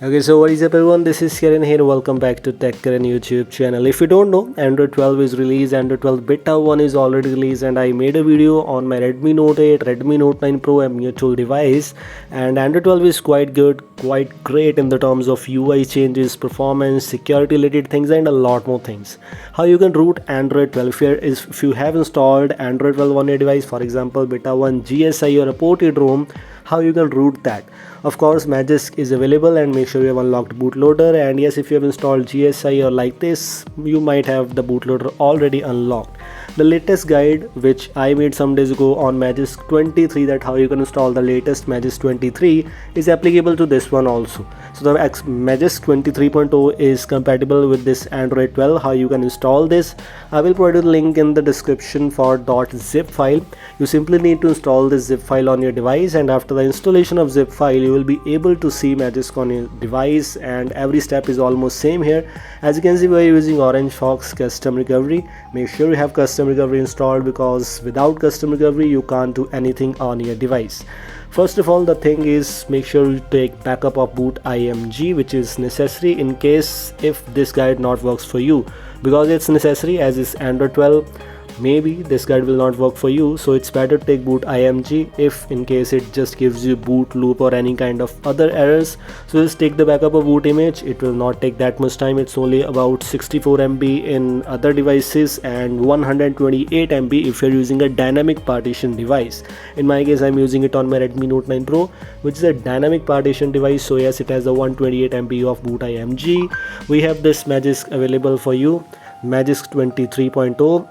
Okay, so what is up everyone, this is Karan here. Welcome back to Tech Karan YouTube channel. If you don't know, Android 12 is released, Android 12 Beta 1 is already released, and I made a video on my Redmi Note 8, Redmi Note 9 Pro and mutual device. And Android 12 is quite good, quite great in the terms of UI changes, performance, security related things and a lot more things. How you can root Android 12 here is if you have installed Android 12 on your device, for example Beta 1 GSI or a ported ROM, how you can root that. Of course, Magisk is available, and make sure you have unlocked bootloader. And yes, if you have installed GSI or like this, you might have the bootloader already unlocked. The latest guide which I made some days ago on Magisk 23, that how you can install the latest Magisk 23, is applicable to this one also. So the Magisk 23.0 is compatible with this Android 12. How you can install this, I will provide a link in the description for .zip file. You simply need to install this zip file on your device, and after the installation of zip file you will be able to see Magisk on your device, and every step is almost same here. As you can see, we are using Orange Fox custom recovery. Make sure you have custom recovery installed, because without custom recovery you can't do anything on your device. First of all, the thing is, make sure you take backup of boot img, which is necessary in case if this guide not works for you, because it's necessary as is Android 12. Maybe this guide will not work for you, so it's better to take boot img if in case it just gives you boot loop or any kind of other errors. So just take the backup of boot image. It will not take that much time. It's only about 64 MB in other devices and 128 MB if you're using a dynamic partition device. In my case, I'm using it on my Redmi Note 9 Pro, which is a dynamic partition device, so yes, it has a 128 MB of boot img. We have this Magisk available for you, Magisk 23.0.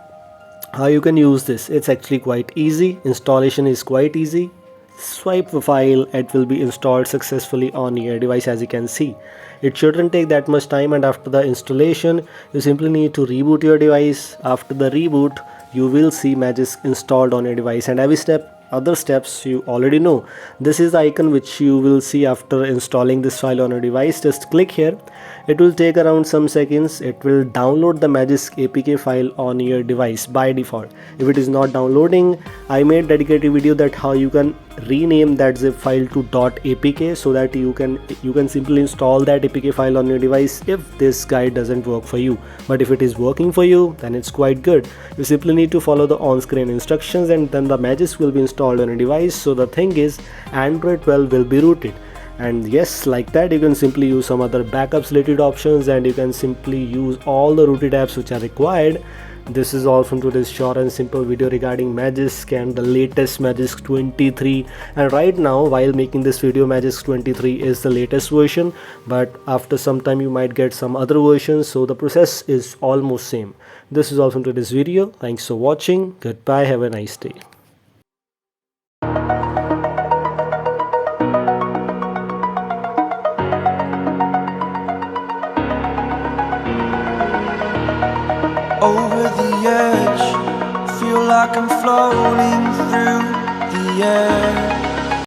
How you can use this, it's actually quite easy. Installation is quite easy. Swipe the file, it will be installed successfully on your device. As you can see, it shouldn't take that much time, and after the installation you simply need to reboot your device. After the reboot you will see Magisk installed on your device, and other steps you already know. This is the icon which you will see after installing this file on your device. Just click here. It will take around some seconds. It will download the Magisk APK file on your device by default. If it is not downloading, I made dedicated video that how you can rename that zip file to .apk, so that you can simply install that APK file on your device if this guide doesn't work for you. But if it is working for you, then it's quite good. You simply need to follow the on-screen instructions, and then the Magisk will be installed on your device. So the thing is, Android 12 will be rooted. And yes, like that you can simply use some other backups related options, and you can simply use all the rooted apps which are required. This is all from today's short and simple video regarding Magisk and the latest Magisk 23. And right now, while making this video, Magisk 23 is the latest version, but after some time you might get some other versions, so the process is almost same. This is all from today's video. Thanks for watching. Goodbye, have a nice day. Over the edge, feel like I'm floating through the air.